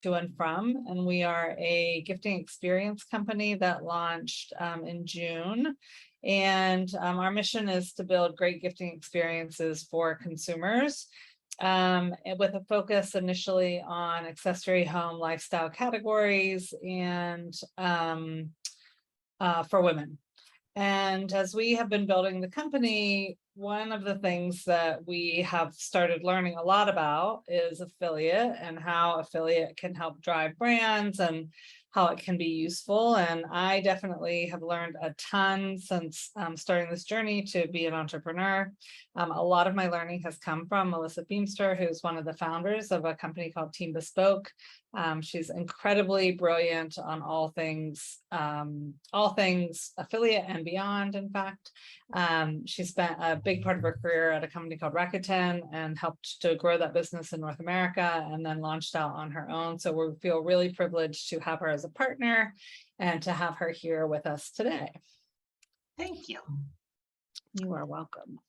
To&From, and we are a gifting experience company that launched in June. And our mission is to build great gifting experiences for consumers, and with a focus initially on accessory, home, lifestyle categories, and for women. And as we have been building the company, one of the things that we have started learning a lot about is affiliate and how affiliate can help drive brands and how it can be useful. And I definitely have learned a ton since starting this journey to be an entrepreneur. A lot of my learning has come from Melissa Beamster, who's one of the founders of a company called Team Bespoke. She's incredibly brilliant on all things affiliate and beyond. In fact, she spent a big part of her career at a company called Rakuten and helped to grow that business in North America, and then launched out on her own. So we feel really privileged to have her as a partner and to have her here with us today. Thank you. You are welcome.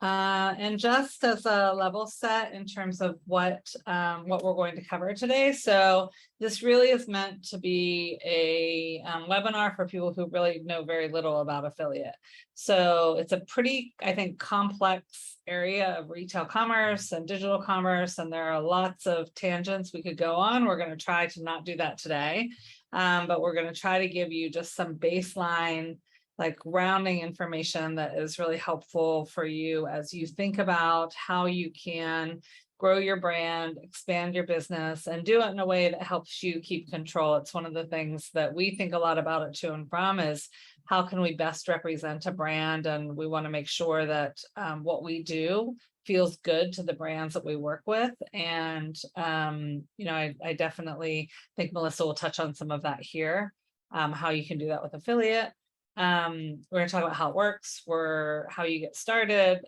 And just as a level set in terms of what we're going to cover today. So this really is meant to be a webinar for people who really know very little about affiliate. So it's a pretty, I think, complex area of retail commerce and digital commerce, and there are lots of tangents we could go on. We're going to try to not do that today, but we're going to try to give you just some baseline, like rounding information that is really helpful for you as you think about how you can grow your brand, expand your business, and do it in a way that helps you keep control. It's one of the things that we think a lot about at To&From is how can we best represent a brand, and we want to make sure that what we do feels good to the brands that we work with. And I definitely think Melissa will touch on some of that here, how you can do that with affiliate. We're going to talk about how it works, how you get started.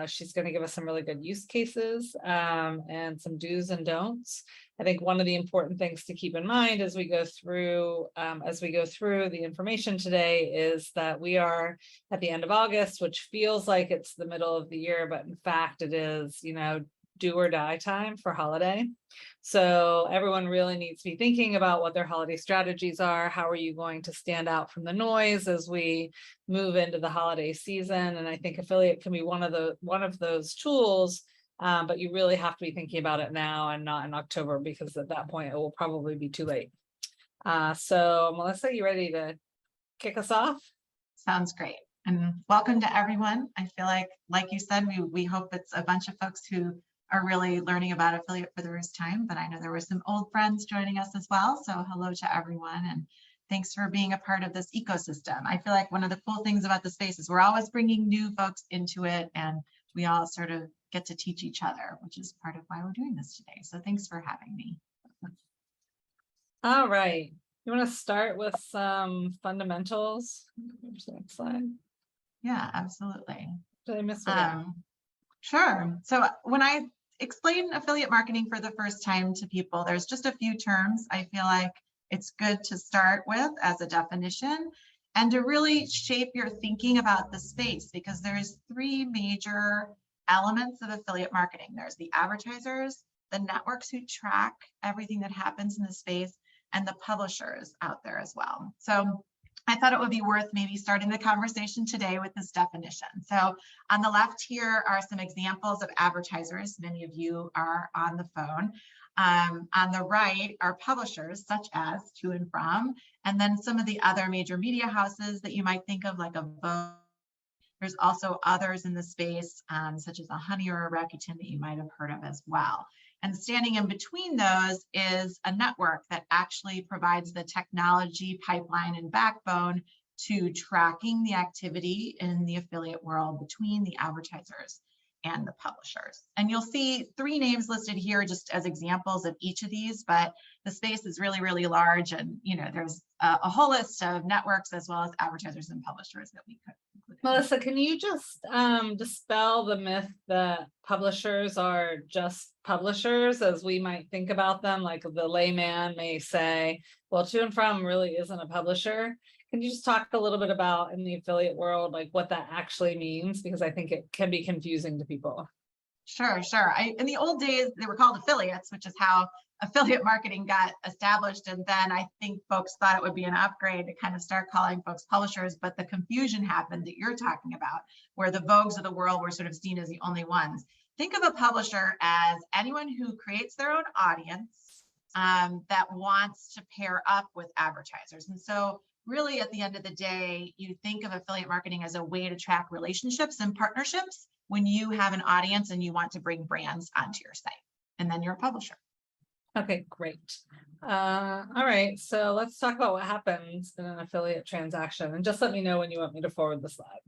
She's going to give us some really good use cases and some do's and don'ts. I think one of the important things to keep in mind as we go through the information today is that we are at the end of August, which feels like it's the middle of the year, but in fact it is, do or die time for holiday. So everyone really needs to be thinking about what their holiday strategies are. How are you going to stand out from the noise as we move into the holiday season? And I think affiliate can be one of those tools, but you really have to be thinking about it now and not in October, because at that point it will probably be too late. So Melissa, you ready to kick us off? Sounds great. And welcome to everyone. I feel like you said, we hope it's a bunch of folks who are really learning about affiliate for the first time, but I know there were some old friends joining us as well. So hello to everyone, and thanks for being a part of this ecosystem. I feel like one of the cool things about the space is we're always bringing new folks into it, and we all sort of get to teach each other, which is part of why we're doing this today. So thanks for having me. All right. You want to start with some fundamentals? Next slide. Yeah, absolutely. Did I miss one? Sure. So when I explain affiliate marketing for the first time to people, there's just a few terms I feel like it's good to start with as a definition and to really shape your thinking about the space, because there's three major elements of affiliate marketing. There's the advertisers, the networks who track everything that happens in the space, and the publishers out there as well. So I thought it would be worth maybe starting the conversation today with this definition. So on the left here are some examples of advertisers. Many of you are on the phone. On the right are publishers such as To&From, and then some of the other major media houses that you might think of, like a Vogue. There's also others in the space, such as a Honey or a Rakuten that you might have heard of as well. And standing in between those is a network that actually provides the technology pipeline and backbone to tracking the activity in the affiliate world between the advertisers and the publishers. And you'll see three names listed here just as examples of each of these, but the space is really, really large, and there's a whole list of networks as well as advertisers and publishers that we could include. Melissa, can you just dispel the myth that publishers are just publishers as we might think about them? Like the layman may say, well, To&From really isn't a publisher. Can you just talk a little bit about, in the affiliate world, like what that actually means? Because I think it can be confusing to people. Sure, sure. In the old days, they were called affiliates, which is how affiliate marketing got established. And then I think folks thought it would be an upgrade to kind of start calling folks publishers, but the confusion happened that you're talking about, where the Vogues of the world were sort of seen as the only ones. Think of a publisher as anyone who creates their own audience that wants to pair up with advertisers. And so really at the end of the day, you think of affiliate marketing as a way to track relationships and partnerships when you have an audience and you want to bring brands onto your site, and then you're a publisher. Okay, great. All right, so let's talk about what happens in an affiliate transaction, and just let me know when you want me to forward the slide.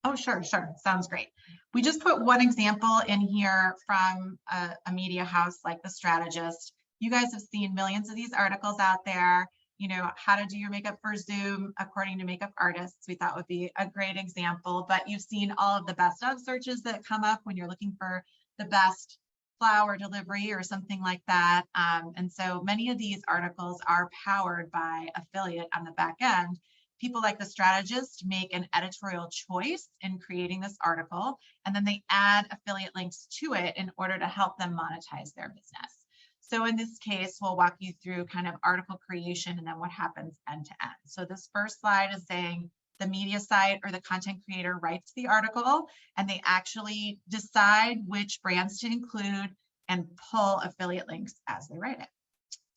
Oh, sure, sure. Sounds great. We just put one example in here from a media house like The Strategist. You guys have seen millions of these articles out there, you know, how to do your makeup for Zoom according to makeup artists. We thought would be a great example, but you've seen all of the best of searches that come up when you're looking for the best flower delivery or something like that. And so many of these articles are powered by affiliate on the back end. People like The Strategist make an editorial choice in creating this article, and then they add affiliate links to it in order to help them monetize their business. So in this case, we'll walk you through kind of article creation and then what happens end to end. So this first slide is saying the media site or the content creator writes the article, and they actually decide which brands to include and pull affiliate links as they write it.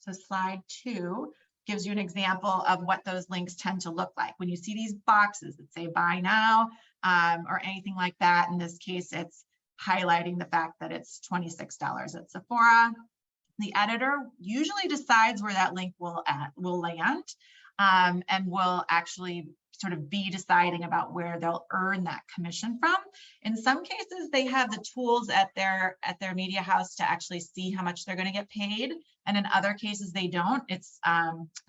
So slide 2 gives you an example of what those links tend to look like. When you see these boxes that say buy now or anything like that, in this case, it's highlighting the fact that it's $26 at Sephora. The editor usually decides where that link will land and will actually sort of be deciding about where they'll earn that commission from. In some cases, they have the tools at their media house to actually see how much they're going to get paid. And in other cases, they don't. It's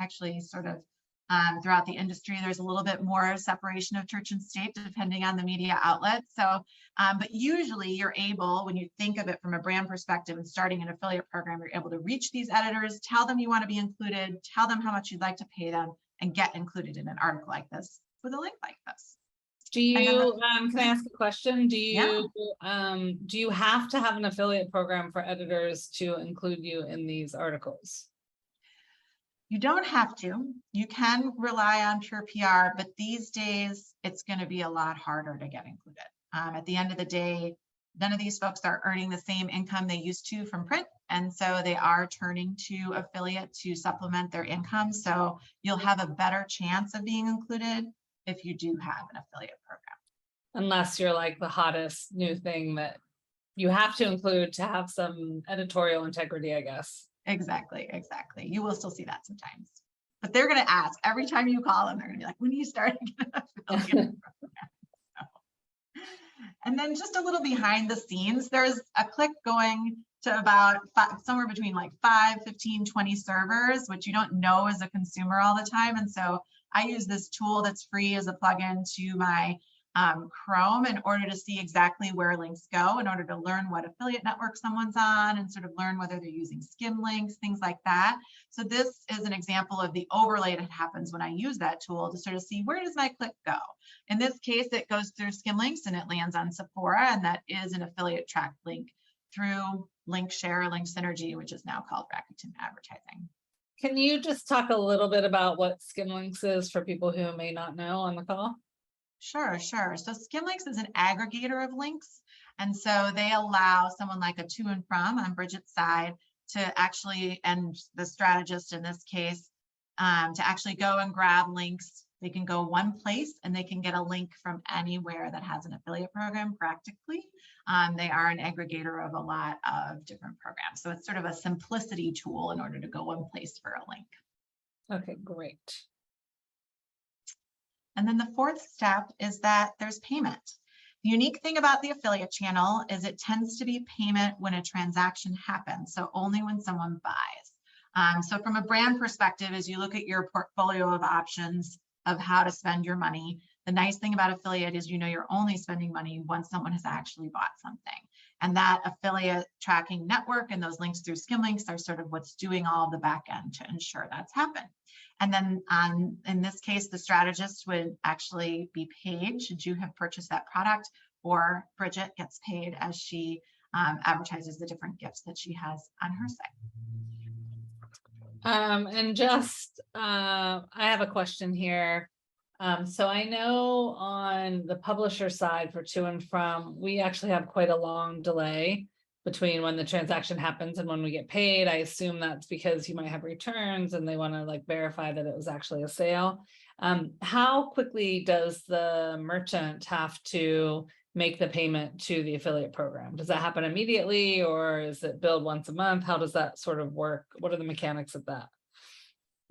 actually sort of throughout the industry, there's a little bit more separation of church and state depending on the media outlet. So, but usually you're able, when you think of it from a brand perspective and starting an affiliate program, you're able to reach these editors, tell them you want to be included, tell them how much you'd like to pay them, and get included in an article like this with a link like this. Do you, can I ask a question? Do you, Yeah. do you have to have an affiliate program for editors to include you in these articles? You don't have to. You can rely on pure PR, but these days it's going to be a lot harder to get included. At the end of the day, none of these folks are earning the same income they used to from print. And so they are turning to affiliate to supplement their income. So you'll have a better chance of being included if you do have an affiliate program. Unless you're like the hottest new thing that you have to include to have some editorial integrity, I guess. Exactly, exactly. You will still see that sometimes. But they're going to ask every time you call them, they're going to be like, when are you starting an affiliate program? And then just a little behind the scenes, there's a click going to about somewhere between like 5, 15, 20 servers, which you don't know as a consumer all the time. And so I use this tool that's free as a plugin to my Chrome in order to see exactly where links go, in order to learn what affiliate network someone's on and sort of learn whether they're using skim links, things like that. So this is an example of the overlay that happens when I use that tool to sort of see, where does my click go? In this case, it goes through skim links and it lands on Sephora, and that is an affiliate track link through Link Share, Link Synergy, which is now called Rakuten Advertising. Can you just talk a little bit about what skim links is for people who may not know on the call? Sure, sure. So skim links is an aggregator of links. And so they allow someone like a To&From on Bridget's side to actually, and The Strategist in this case, to actually go and grab links. They can go one place and they can get a link from anywhere that has an affiliate program practically. They are an aggregator of a lot of different programs. So it's sort of a simplicity tool in order to go one place for a link. Okay, great. And then the fourth step is that there's payment. The unique thing about the affiliate channel is it tends to be payment when a transaction happens, so only when someone buys. So from a brand perspective, as you look at your portfolio of options of how to spend your money, the nice thing about affiliate is, you know, you're only spending money once someone has actually bought something. And that affiliate tracking network and those links through skim links are sort of what's doing all of the back end to ensure that's happened. And then in this case, the strategist would actually be paid should you have purchased that product, or Bridget gets paid as she advertises the different gifts that she has on her site. And just, I have a question here. So I know on the publisher side for To&From, we actually have quite a long delay between when the transaction happens and when we get paid. I assume that's because you might have returns and they want to like verify that it was actually a sale. How quickly does the merchant have to make the payment to the affiliate program? Does that happen immediately, or is it billed once a month? How does that sort of work? What are the mechanics of that?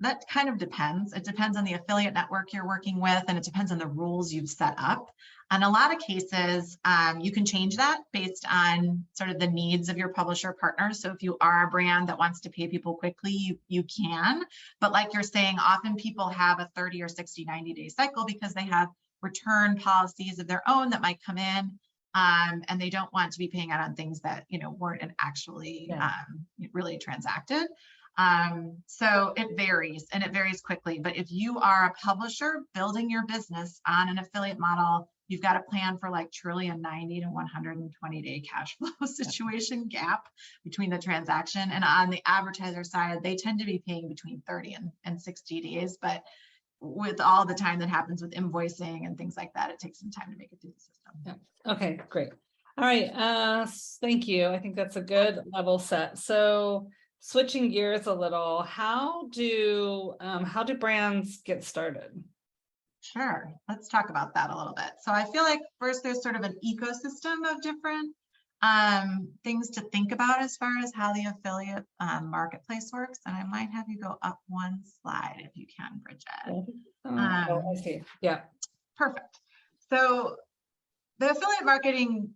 That kind of depends. It depends on the affiliate network you're working with, and it depends on the rules you've set up. In a lot of cases, you can change that based on sort of the needs of your publisher partners. So if you are a brand that wants to pay people quickly, you can. But like you're saying, often people have a 30 or 60, 90-day cycle because they have return policies of their own that might come in. And they don't want to be paying out on things that, weren't actually really transacted. So it varies, and it varies quickly. But if you are a publisher building your business on an affiliate model, you've got to plan for like truly a 90 to 120-day cash flow situation gap between the transaction. And on the advertiser side, they tend to be paying between 30 and 60 days. But with all the time that happens with invoicing and things like that, it takes some time to make it through the system. Yeah. Okay, great. All right. Thank you. I think that's a good level set. So switching gears a little, how do brands get started? Sure. Let's talk about that a little bit. So I feel like first there's sort of an ecosystem of different things to think about as far as how the affiliate marketplace works. And I might have you go up one slide if you can, Bridget. I see. Yeah. Perfect. So the affiliate marketing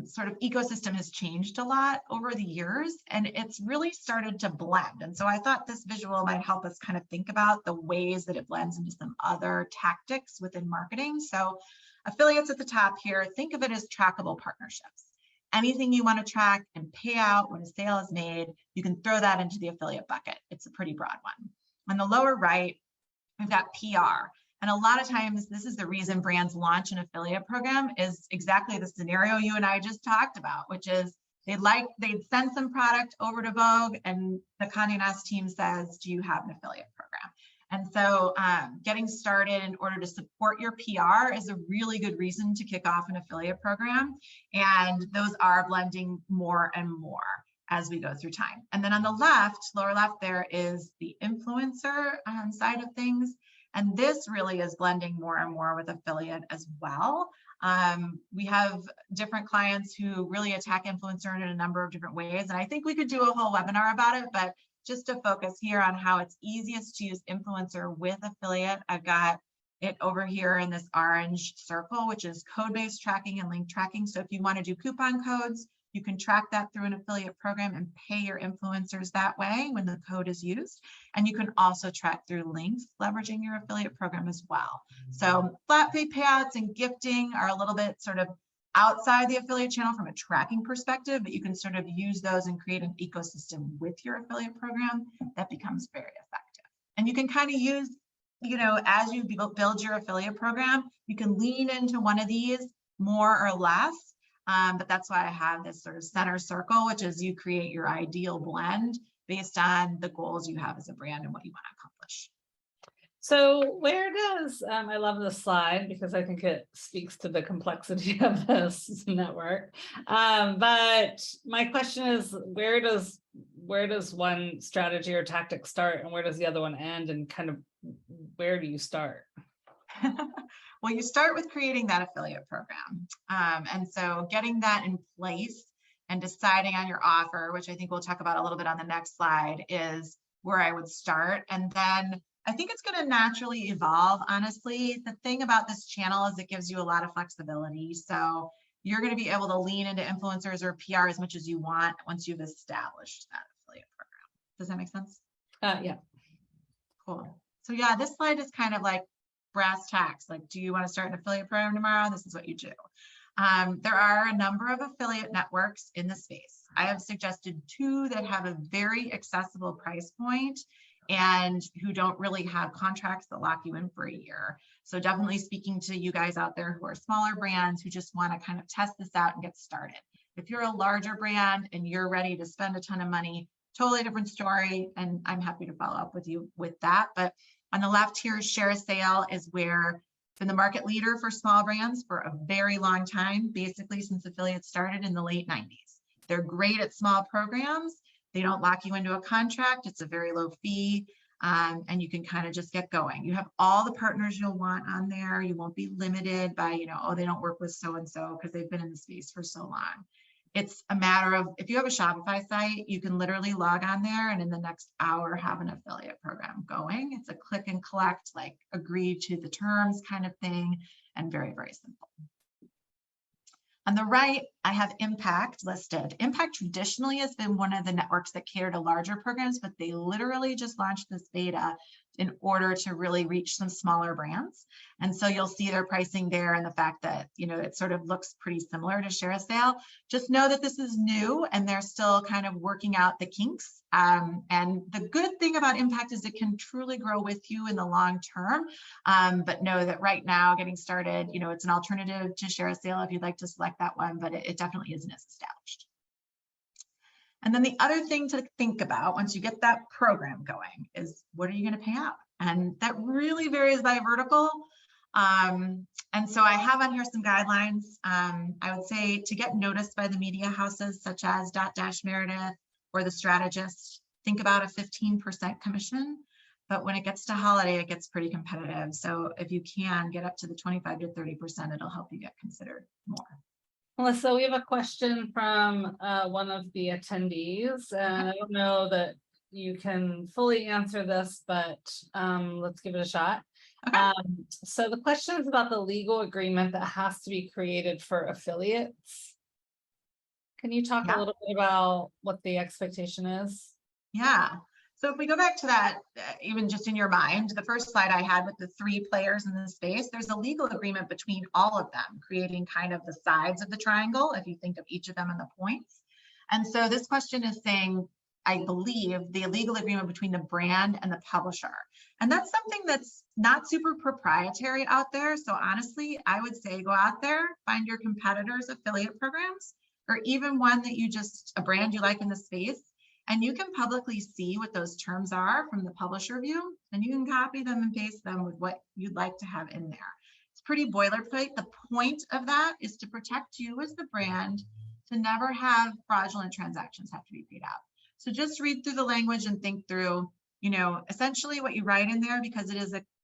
sort of ecosystem has changed a lot over the years, and it's really started to blend. And so I thought this visual might help us kind of think about the ways that it blends into some other tactics within marketing. So affiliates at the top here, think of it as trackable partnerships. Anything you want to track and pay out when a sale is made, you can throw that into the affiliate bucket. It's a pretty broad one. On the lower right, we've got PR. And a lot of times, this is the reason brands launch an affiliate program is exactly the scenario you and I just talked about, which is they'd send some product over to Vogue, and the Condé Nast team says, do you have an affiliate program? And so getting started in order to support your PR is a really good reason to kick off an affiliate program. And those are blending more and more as we go through time. And then on the left, lower left, there is the influencer side of things. And this really is blending more and more with affiliate as well. We have different clients who really attack influencer in a number of different ways. And I think we could do a whole webinar about it, but just to focus here on how it's easiest to use influencer with affiliate, I've got it over here in this orange circle, which is code-based tracking and link tracking. So if you want to do coupon codes, you can track that through an affiliate program and pay your influencers that way when the code is used. And you can also track through links, leveraging your affiliate program as well. So flat fee payouts and gifting are a little bit sort of outside the affiliate channel from a tracking perspective, but you can sort of use those and create an ecosystem with your affiliate program that becomes very effective. And you can kind of use, as you build your affiliate program, you can lean into one of these more or less. But that's why I have this sort of center circle, which is you create your ideal blend based on the goals you have as a brand and what you want to accomplish. So where does, I love this slide because I think it speaks to the complexity of this network. But my question is, where does one strategy or tactic start and where does the other one end, and kind of where do you start? Well, you start with creating that affiliate program. And so getting that in place and deciding on your offer, which I think we'll talk about a little bit on the next slide, is where I would start. And then I think it's going to naturally evolve, honestly. The thing about this channel is it gives you a lot of flexibility. So you're going to be able to lean into influencers or PR as much as you want once you've established that affiliate program. Does that make sense? Yeah. Cool. So yeah, this slide is kind of like brass tacks. Like, do you want to start an affiliate program tomorrow? This is what you do. There are a number of affiliate networks in the space. I have suggested 2 that have a very accessible price point and who don't really have contracts that lock you in for a year. So definitely speaking to you guys out there who are smaller brands who just want to kind of test this out and get started. If you're a larger brand and you're ready to spend a ton of money, totally different story. And I'm happy to follow up with you with that. But on the left here, share a sale is where been the market leader for small brands for a very long time, basically since affiliates started in the late 90s. They're great at small programs. They don't lock you into a contract. It's a very low fee. And you can kind of just get going. You have all the partners you'll want on there. You won't be limited by, oh, they don't work with so-and-so because they've been in the space for so long. It's a matter of, if you have a Shopify site, you can literally log on there and in the next hour have an affiliate program going. It's a click and collect, like agree to the terms kind of thing, and very, very simple. On the right, I have Impact listed. Impact traditionally has been one of the networks that cater to larger programs, but they literally just launched this beta in order to really reach some smaller brands. And so you'll see their pricing there and the fact that, it sort of looks pretty similar to Share a Sale. Just know that this is new and they're still kind of working out the kinks. And the good thing about Impact is it can truly grow with you in the long term. But know that right now, getting started, it's an alternative to Share a Sale if you'd like to select that one, but it definitely isn't as established. And then the other thing to think about once you get that program going is, what are you going to pay out? And that really varies by vertical. And so I have on here some guidelines. I would say to get noticed by the media houses such as Dotdash Meredith or The Strategist, think about a 15% commission. But when it gets to holiday, it gets pretty competitive. So if you can get up to the 25 to 30%, it'll help you get considered more. Melissa, we have a question from one of the attendees, and I don't know that you can fully answer this, but let's give it a shot. Okay. So the question is about the legal agreement that has to be created for affiliates. Can you talk a little bit about what the expectation is? Yeah. So if we go back to that, even just in your mind, the first slide I had with the 3 players in the space, there's a legal agreement between all of them, creating kind of the sides of the triangle, if you think of each of them and the points. And so this question is saying, I believe, the legal agreement between the brand and the publisher. And that's something that's not super proprietary out there. So honestly, I would say go out there, find your competitors' affiliate programs, or even one that a brand you like in the space. And you can publicly see what those terms are from the publisher view, and you can copy them and paste them with what you'd like to have in there. It's pretty boilerplate. The point of that is to protect you as the brand, to never have fraudulent transactions have to be paid out. So just read through the language and think through, essentially what you write in there, because it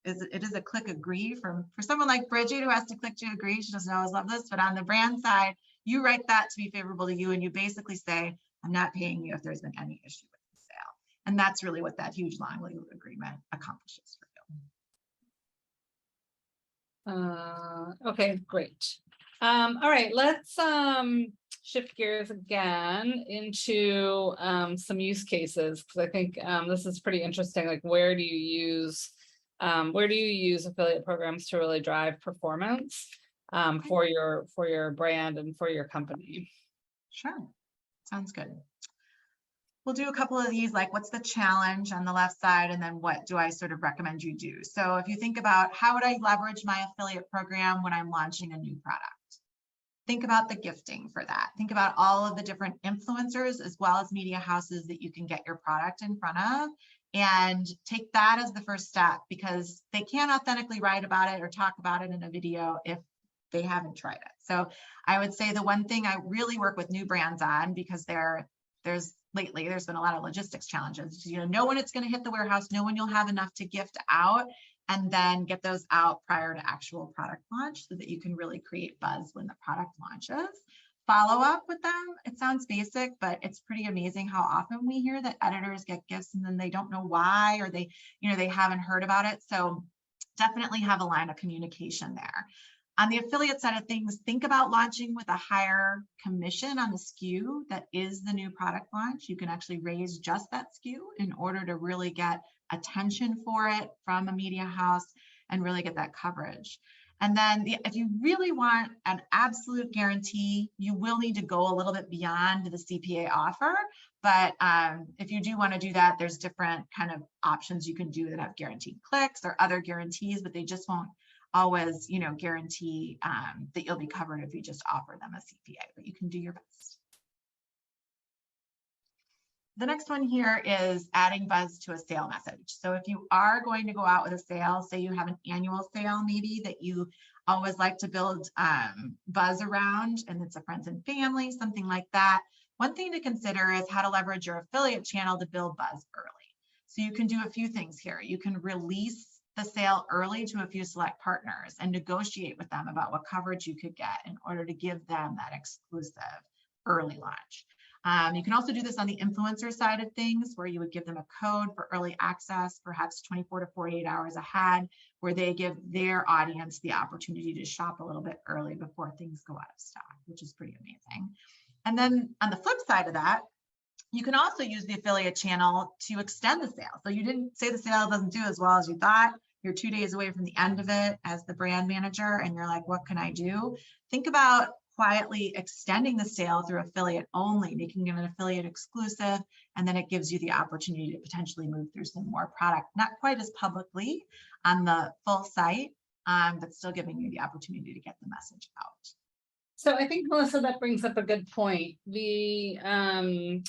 is a click agree for someone like Bridget who has to click to agree. She doesn't always love this, but on the brand side, you write that to be favorable to you, and you basically say, I'm not paying you if there's been any issue with the sale. And that's really what that huge long legal agreement accomplishes for you. Okay, great. All right, let's shift gears again into some use cases, because I think this is pretty interesting. Like, where do you use affiliate programs to really drive performance for your brand and for your company? Sure. Sounds good. We'll do a couple of these, like what's the challenge on the left side, and then what do I sort of recommend you do? So if you think about how would I leverage my affiliate program when I'm launching a new product? Think about the gifting for that. Think about all of the different influencers as well as media houses that you can get your product in front of, and take that as the first step, because they can't authentically write about it or talk about it in a video if they haven't tried it. So I would say the one thing I really work with new brands on, because there's been a lot of logistics challenges, know when it's going to hit the warehouse, know when you'll have enough to gift out, and then get those out prior to actual product launch so that you can really create buzz when the product launches. Follow up with them. It sounds basic, but it's pretty amazing how often we hear that editors get gifts and then they don't know why, or they haven't heard about it. So definitely have a line of communication there. On the affiliate side of things, think about launching with a higher commission on the SKU that is the new product launch. You can actually raise just that SKU in order to really get attention for it from a media house and really get that coverage. And then if you really want an absolute guarantee, you will need to go a little bit beyond the CPA offer. But if you do want to do that, there's different kind of options you can do that have guaranteed clicks or other guarantees, but they just won't always, guarantee that you'll be covered if you just offer them a CPA, but you can do your best. The next one here is adding buzz to a sale message. So if you are going to go out with a sale, say you have an annual sale maybe that you always like to build buzz around, and it's a friends and family, something like that. One thing to consider is how to leverage your affiliate channel to build buzz early. So you can do a few things here. You can release the sale early to a few select partners and negotiate with them about what coverage you could get in order to give them that exclusive early launch. You can also do this on the influencer side of things, where you would give them a code for early access, perhaps 24 to 48 hours ahead, where they give their audience the opportunity to shop a little bit early before things go out of stock, which is pretty amazing. And then on the flip side of that, you can also use the affiliate channel to extend the sale. So you didn't say the sale doesn't do as well as you thought. You're 2 days away from the end of it as the brand manager, and you're like, what can I do? Think about quietly extending the sale through affiliate only, making it an affiliate exclusive, and then it gives you the opportunity to potentially move through some more product, not quite as publicly on the full site, but still giving you the opportunity to get the message out. So I think, Melissa, that brings up a good point. The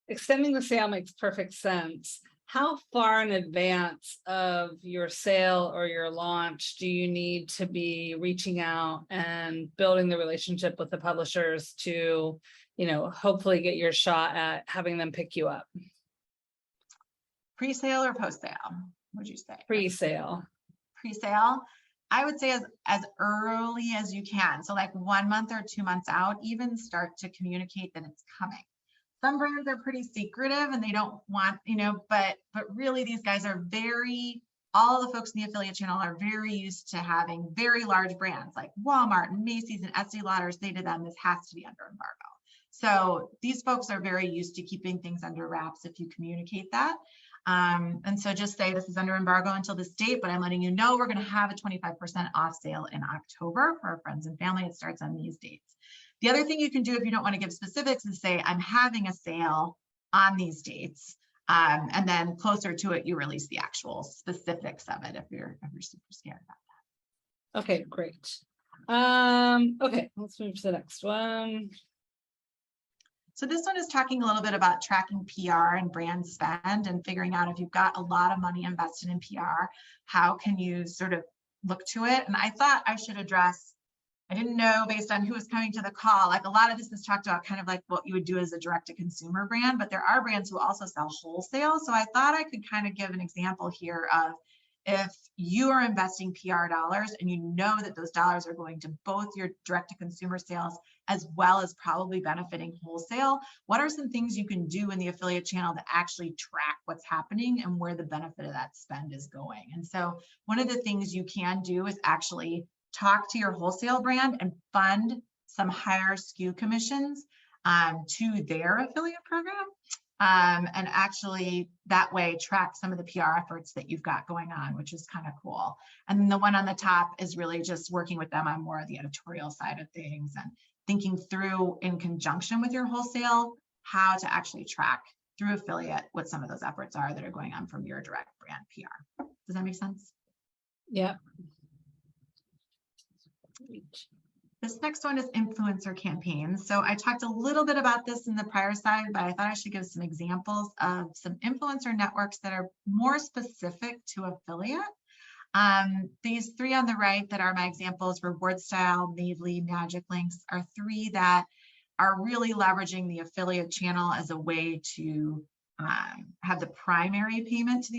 extending the sale makes perfect sense. How far in advance of your sale or your launch do you need to be reaching out and building the relationship with the publishers to, hopefully get your shot at having them pick you up? Pre-sale or post-sale, would you say? Pre-sale. Pre-sale, I would say as early as you can. So like 1 month or 2 months out, even start to communicate that it's coming. Some brands are pretty secretive and they don't want, but really these guys are all the folks in the affiliate channel are very used to having very large brands like Walmart and Macy's and Estee Lauder say to them, this has to be under embargo. So these folks are very used to keeping things under wraps if you communicate that. And so just say this is under embargo until this date, but I'm letting you know we're going to have a 25% off sale in October for our friends and family. It starts on these dates. The other thing you can do if you don't want to give specifics is say, I'm having a sale on these dates. And then closer to it, you release the actual specifics of it if you're super scared about that. Okay, great. Okay, let's move to the next one. So this one is talking a little bit about tracking PR and brand spend and figuring out if you've got a lot of money invested in PR, how can you sort of look to it? And I thought I should address, I didn't know based on who was coming to the call, like a lot of this is talked about kind of like what you would do as a direct to consumer brand, but there are brands who also sell wholesale. So I thought I could kind of give an example here of if you are investing PR dollars and you know that those dollars are going to both your direct to consumer sales as well as probably benefiting wholesale, what are some things you can do in the affiliate channel to actually track what's happening and where the benefit of that spend is going? And so one of the things you can do is actually talk to your wholesale brand and fund some higher SKU commissions to their affiliate program. And actually that way track some of the PR efforts that you've got going on, which is kind of cool. And then the one on the top is really just working with them on more of the editorial side of things and thinking through in conjunction with your wholesale, how to actually track through affiliate what some of those efforts are that are going on from your direct brand PR. Does that make sense? Yeah. This next one is influencer campaigns. So I talked a little bit about this in the prior slide, but I thought I should give some examples of some influencer networks that are more specific to affiliate. These three on the right that are my examples, Reward Style, Mavely, Magic Links, are three that are really leveraging the affiliate channel as a way to have the primary payment to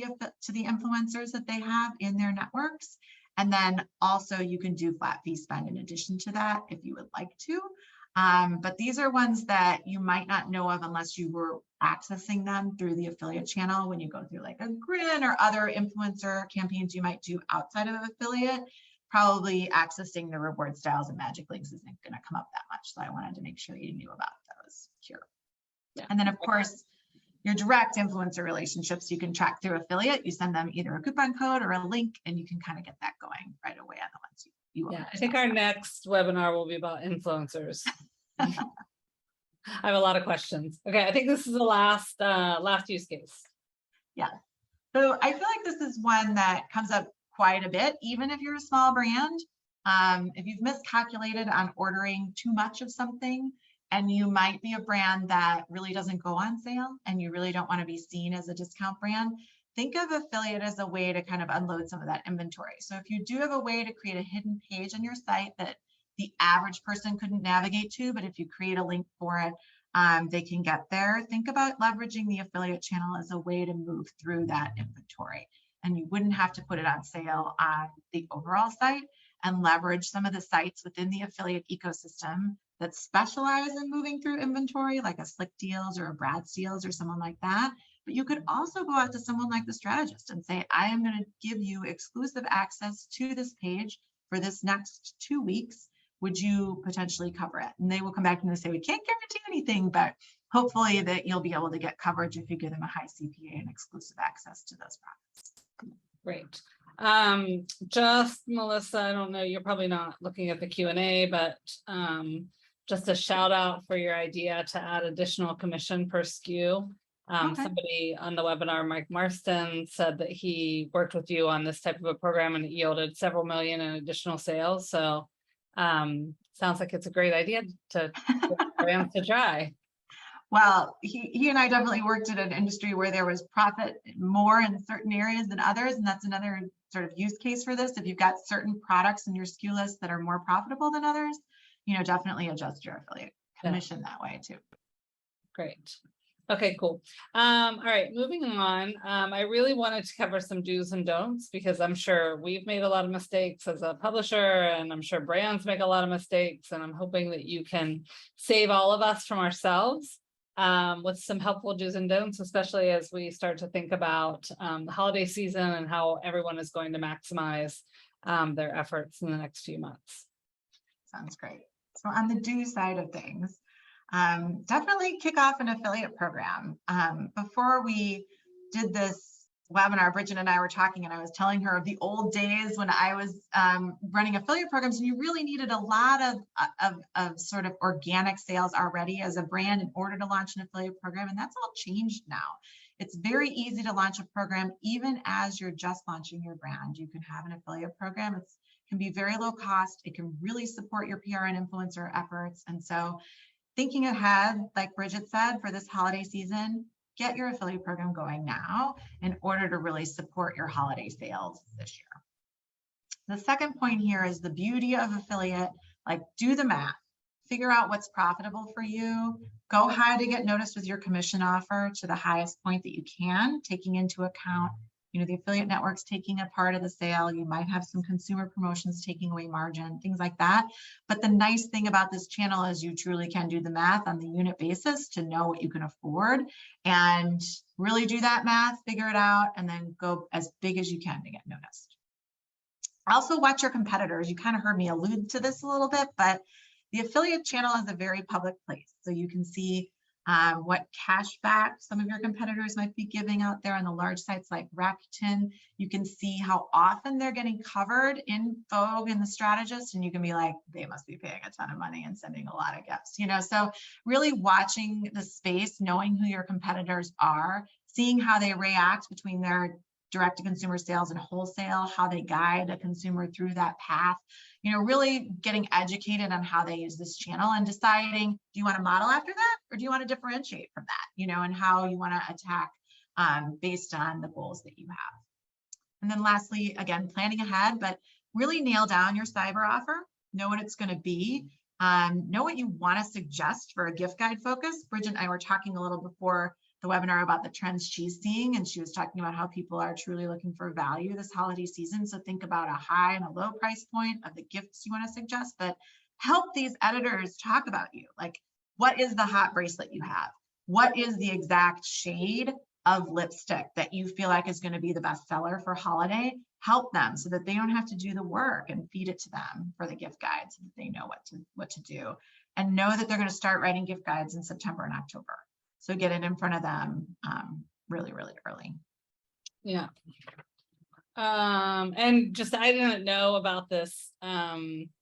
the influencers that they have in their networks. And then also you can do flat fee spend in addition to that if you would like to. But these are ones that you might not know of unless you were accessing them through the affiliate channel when you go through like a Grin or other influencer campaigns you might do outside of affiliate. Probably accessing the Reward Styles and Magic Links isn't going to come up that much. So I wanted to make sure you knew about those here. Yeah. And then of course, your direct influencer relationships you can track through affiliate. You send them either a coupon code or a link and you can kind of get that going right away on the ones you want. Yeah, I think our next webinar will be about influencers. I have a lot of questions. Okay, I think this is the last use case. Yeah, so I feel like this is one that comes up quite a bit, even if you're a small brand. If you've miscalculated on ordering too much of something and you might be a brand that really doesn't go on sale and you really don't want to be seen as a discount brand, think of affiliate as a way to kind of unload some of that inventory. So if you do have a way to create a hidden page on your site that the average person couldn't navigate to, but if you create a link for it, they can get there. Think about leveraging the affiliate channel as a way to move through that inventory. And you wouldn't have to put it on sale on the overall site, and leverage some of the sites within the affiliate ecosystem that specialize in moving through inventory, like a Slick Deals or a Brad's Deals or someone like that. But you could also go out to someone like The Strategist and say, I am going to give you exclusive access to this page for this next 2 weeks. Would you potentially cover it? And they will come back and say, we can't guarantee anything, but hopefully that you'll be able to get coverage if you give them a high CPA and exclusive access to those products. Great. Just Melissa, I don't know, you're probably not looking at the Q&A, but just a shout out for your idea to add additional commission per SKU. Okay. Somebody on the webinar, Mike Marston, said that he worked with you on this type of a program and it yielded several million in additional sales. So sounds like it's a great idea to brands to try. Well, he and I definitely worked in an industry where there was profit more in certain areas than others. And that's another sort of use case for this. If you've got certain products in your SKU list that are more profitable than others, you know, definitely adjust your affiliate commission that way too. Great. Okay, cool. All right, moving on. I really wanted to cover some do's and don'ts because I'm sure we've made a lot of mistakes as a publisher, and I'm sure brands make a lot of mistakes, and I'm hoping that you can save all of us from ourselves with some helpful do's and don'ts, especially as we start to think about the holiday season and how everyone is going to maximize their efforts in the next few months. Sounds great. So on the do side of things, definitely kick off an affiliate program. Before we did this webinar, Bridget and I were talking, and I was telling her of the old days when I was running affiliate programs, and you really needed a lot of sort of organic sales already as a brand in order to launch an affiliate program, and that's all changed now. It's very easy to launch a program even as you're just launching your brand. You can have an affiliate program. It can be very low cost. It can really support your PR and influencer efforts. And so thinking ahead, like Bridget said, for this holiday season, get your affiliate program going now in order to really support your holiday sales this year. The second point here is the beauty of affiliate, like do the math, figure out what's profitable for you, go high to get noticed with your commission offer to the highest point that you can, taking into account, you know, the affiliate network's taking a part of the sale. You might have some consumer promotions taking away margin, things like that. But the nice thing about this channel is you truly can do the math on the unit basis to know what you can afford and really do that math, figure it out, and then go as big as you can to get noticed. Also watch your competitors. You kind of heard me allude to this a little bit, but the affiliate channel is a very public place. So you can see what cash back some of your competitors might be giving out there on the large sites like Rakuten. You can see how often they're getting covered in Vogue and The Strategist, and you can be like, they must be paying a ton of money and sending a lot of gifts, you know. So really watching the space, knowing who your competitors are, seeing how they react between their direct-to-consumer sales and wholesale, how they guide a consumer through that path, you know, really getting educated on how they use this channel and deciding, do you want to model after that or do you want to differentiate from that, you know, and how you want to attack based on the goals that you have. And then lastly, again, planning ahead, but really nail down your cyber offer, know what it's going to be, know what you want to suggest for a gift guide focus. Bridget and I were talking a little before the webinar about the trends she's seeing, and she was talking about how people are truly looking for value this holiday season. So think about a high and a low price point of the gifts you want to suggest, but help these editors talk about you. Like, what is the hot bracelet you have? What is the exact shade of lipstick that you feel like is going to be the best seller for holiday? Help them so that they don't have to do the work and feed it to them for the gift guide so that they know what to do, and know that they're going to start writing gift guides in September and October. So get it in front of them really, really early. Yeah. And just, I didn't know about this,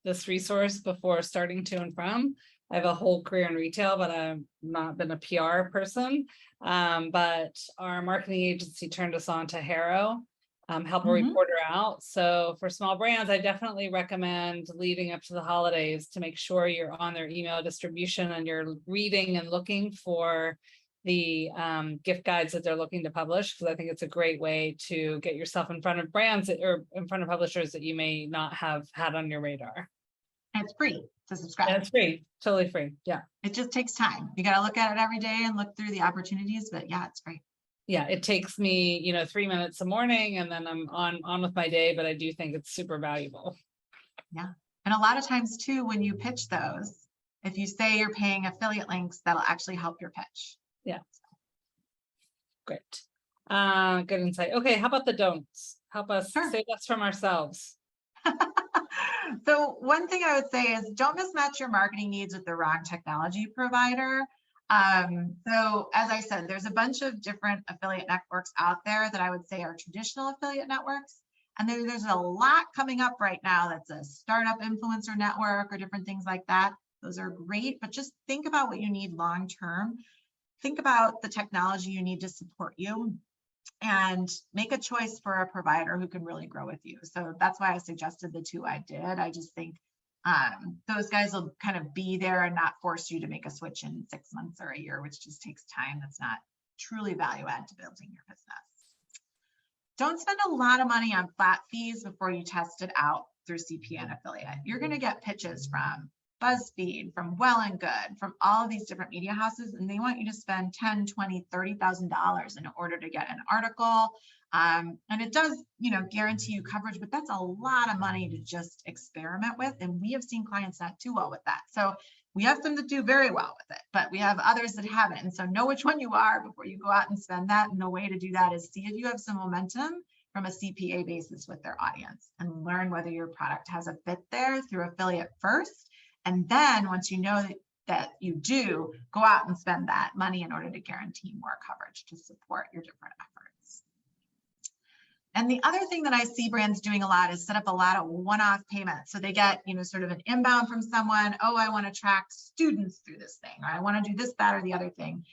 this resource before starting To&From. I have a whole career in retail, but I've not been a PR person. But our marketing agency turned us on to Harrow. help a reporter out. So for small brands, I definitely recommend leading up to the holidays to make sure you're on their email distribution and you're reading and looking for the gift guides that they're looking to publish, because I think it's a great way to get yourself in front of brands or in front of publishers that you may not have had on your radar. And it's free to subscribe. And it's free, totally free. Yeah. It just takes time. You got to look at it every day and look through the opportunities, but yeah, it's free. Yeah, it takes me, 3 minutes a morning and then I'm on with my day, but I do think it's super valuable. Yeah. And a lot of times too, when you pitch those, if you say you're paying affiliate links, that'll actually help your pitch. Yeah. Great. Good insight. Okay, how about the don'ts? Help us save us from ourselves. So one thing I would say is don't mismatch your marketing needs with the wrong technology provider. So as I said, there's a bunch of different affiliate networks out there that I would say are traditional affiliate networks. And there's a lot coming up right now that's a startup influencer network or different things like that. Those are great, but just think about what you need long-term. Think about the technology you need to support you and make a choice for a provider who can really grow with you. So that's why I suggested the two I did. I just think those guys will kind of be there and not force you to make a switch in 6 months or a year, which just takes time. That's not truly value add to building your business. Don't spend a lot of money on flat fees before you test it out through CPN affiliate. You're going to get pitches from BuzzFeed, from Well and Good, from all of these different media houses, and they want you to spend $10,000, $20,000, $30,000 in order to get an article. And it does, guarantee you coverage, but that's a lot of money to just experiment with. And we have seen clients not do well with that. So we have some that do very well with it, but we have others that haven't. And so know which one you are before you go out and spend that. And the way to do that is see if you have some momentum from a CPA basis with their audience and learn whether your product has a fit there through affiliate first. And then once you know that you do, go out and spend that money in order to guarantee more coverage to support your different efforts. And the other thing that I see brands doing a lot is set up a lot of one-off payments. So they get, sort of an inbound from someone, oh, I want to track students through this thing, or I want to do this, that, or the other thing.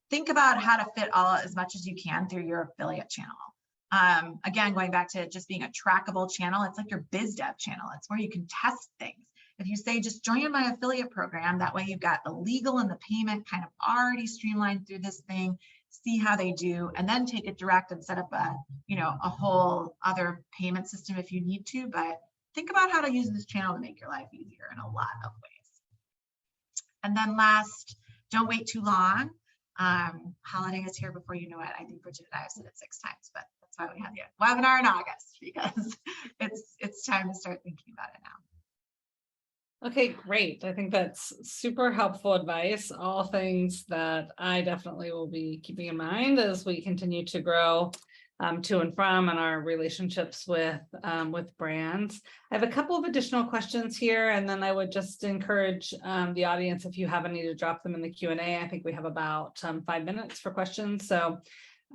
Think about how to fit all as much as you can through your affiliate channel. Again, going back to just being a trackable channel, it's like your biz dev channel. It's where you can test things. If you say, just join my affiliate program, that way you've got the legal and the payment kind of already streamlined through this thing, see how they do, and then take it direct and set up a whole other payment system if you need to. But think about how to use this channel to make your life easier in a lot of ways. And then last, don't wait too long. Holiday is here before you know it. I think Bridget and I have said it 6 times, but that's why we have the webinar in August, because it's time to start thinking about it now. Okay, great. I think that's super helpful advice. All things that I definitely will be keeping in mind as we continue to grow to and from and our relationships with brands. I have a couple of additional questions here, and then I would just encourage the audience, if you have any, to drop them in the Q&A. I think we have about 5 minutes for questions. So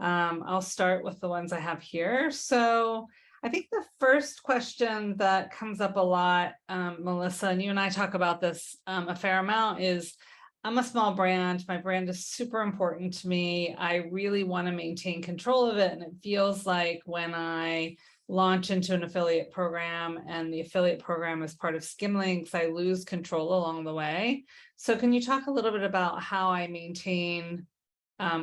I'll start with the ones I have here. So I think the first question that comes up a lot, Melissa, and you and I talk about this a fair amount, is I'm a small brand. My brand is super important to me. I really want to maintain control of it. And it feels like when I launch into an affiliate program and the affiliate program is part of Skimlinks, I lose control along the way. So can you talk a little bit about how I maintain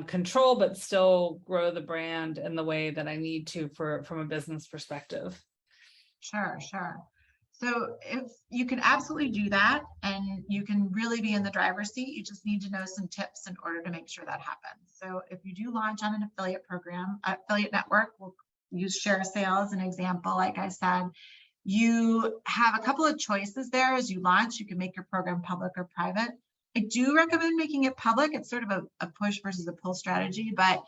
control, but still grow the brand in the way that I need to from a business perspective? Sure. So if you can absolutely do that, and you can really be in the driver's seat, you just need to know some tips in order to make sure that happens. So if you do launch on an affiliate program, affiliate network, we'll use Share Sale as an example. Like I said, you have a couple of choices there as you launch. You can make your program public or private. I do recommend making it public. It's sort of a push versus a pull strategy, but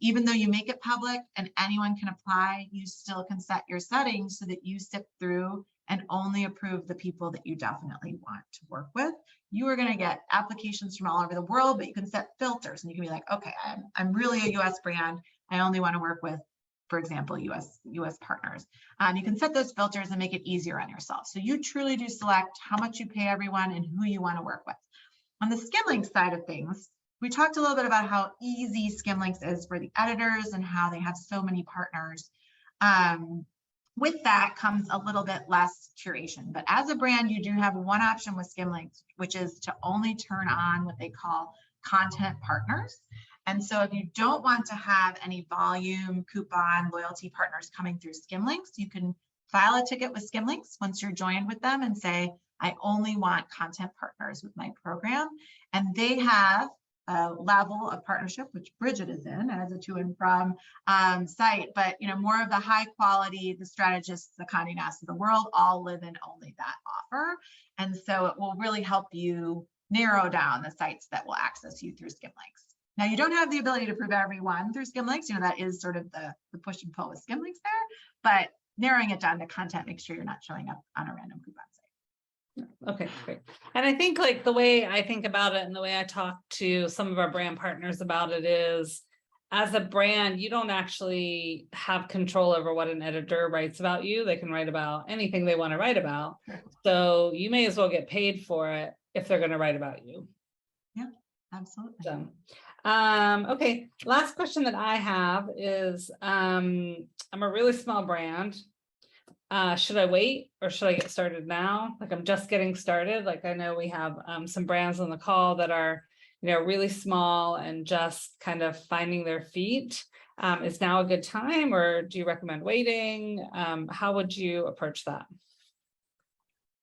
even though you make it public and anyone can apply, you still can set your settings so that you sift through and only approve the people that you definitely want to work with. You are going to get applications from all over the world, but you can set filters and you can be like, okay, I'm really a US brand. I only want to work with, for example, US partners. You can set those filters and make it easier on yourself. So you truly do select how much you pay everyone and who you want to work with. On the Skimlinks side of things, we talked a little bit about how easy Skimlinks is for the editors and how they have so many partners. with that comes a little bit less curation. But as a brand, you do have one option with Skimlinks, which is to only turn on what they call content partners. And so if you don't want to have any volume, coupon, loyalty partners coming through Skimlinks, you can file a ticket with Skimlinks once you're joined with them and say, I only want content partners with my program. And they have a level of partnership, which Bridget is in as a To&From site, but more of the high quality, the strategists, the Condé Nast of the world all live in only that offer. And so it will really help you narrow down the sites that will access you through Skimlinks. Now, you don't have the ability to prove everyone through Skimlinks. That is sort of the push and pull with Skimlinks there, but narrowing it down to content, make sure you're not showing up on a random coupon site. Okay, great. And I think like the way I think about it and the way I talk to some of our brand partners about it is, as a brand, you don't actually have control over what an editor writes about you. They can write about anything they want to write about. So you may as well get paid for it if they're going to write about you. Yeah, absolutely. So, okay, last question that I have is, I'm a really small brand. Should I wait or should I get started now? Like, I'm just getting started. Like, I know we have some brands on the call that are, really small and just kind of finding their feet. Is now a good time, or do you recommend waiting? How would you approach that?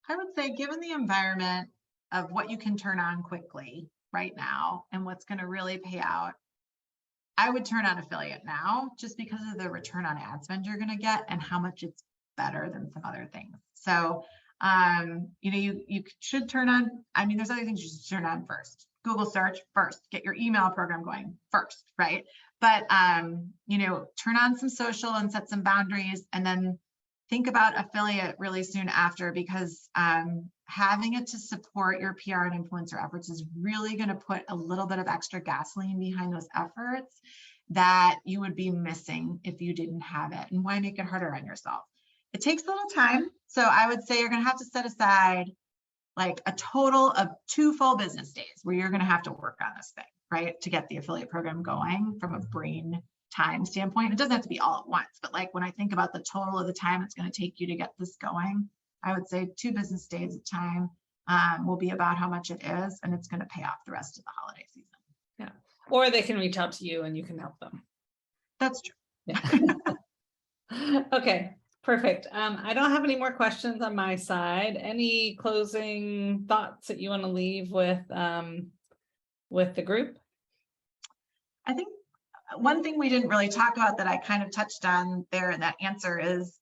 I would say, given the environment of what you can turn on quickly right now and what's going to really pay out, I would turn on affiliate now, just because of the return on ad spend you're going to get and how much it's better than some other things. So, you should turn on, there's other things you should turn on first. Google search first, get your email program going first, right? But, turn on some social and set some boundaries, and then think about affiliate really soon after, because having it to support your PR and influencer efforts is really going to put a little bit of extra gasoline behind those efforts that you would be missing if you didn't have it. And why make it harder on yourself? It takes a little time. So I would say you're going to have to set aside like a total of 2 full business days where you're going to have to work on this thing, right? To get the affiliate program going from a brain time standpoint. It doesn't have to be all at once, but like when I think about the total of the time it's going to take you to get this going, I would say 2 business days of time will be about how much it is, and it's going to pay off the rest of the holiday season. Yeah. Or they can reach out to you and you can help them. That's true. Yeah. Okay. Perfect. I don't have any more questions on my side. Any closing thoughts that you want to leave with the group? I think one thing we didn't really talk about that I kind of touched on there in that answer is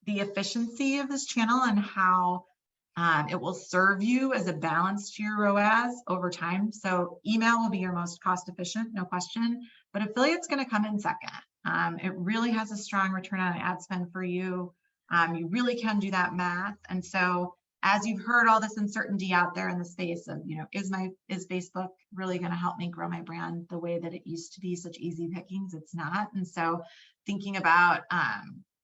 the efficiency of this channel and how it will serve you as a balance to your ROAS over time. So email will be your most cost efficient, no question, but affiliate's going to come in second. It really has a strong return on ad spend for you. You really can do that math. And so as you've heard all this uncertainty out there in the space of, is Facebook really going to help me grow my brand the way that it used to be such easy pickings? It's not. And so thinking about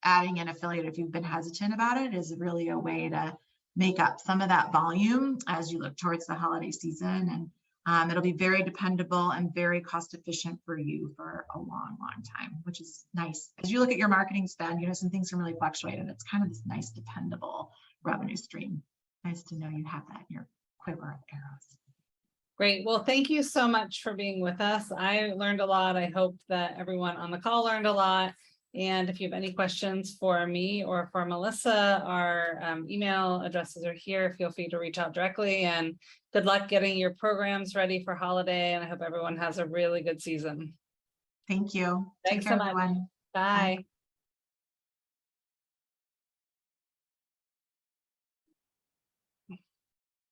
adding an affiliate, if you've been hesitant about it, is really a way to make up some of that volume as you look towards the holiday season. And it'll be very dependable and very cost efficient for you for a long, long time, which is nice. As you look at your marketing spend, some things can really fluctuate, and it's kind of this nice, dependable revenue stream. Nice to know you have that in your quiver of arrows. Great. Well, thank you so much for being with us. I learned a lot. I hope that everyone on the call learned a lot. And if you have any questions for me or for Melissa, our email addresses are here. Feel free to reach out directly, and good luck getting your programs ready for holiday. And I hope everyone has a really good season. Thank you. Thanks so much. Everyone. Bye. Bye.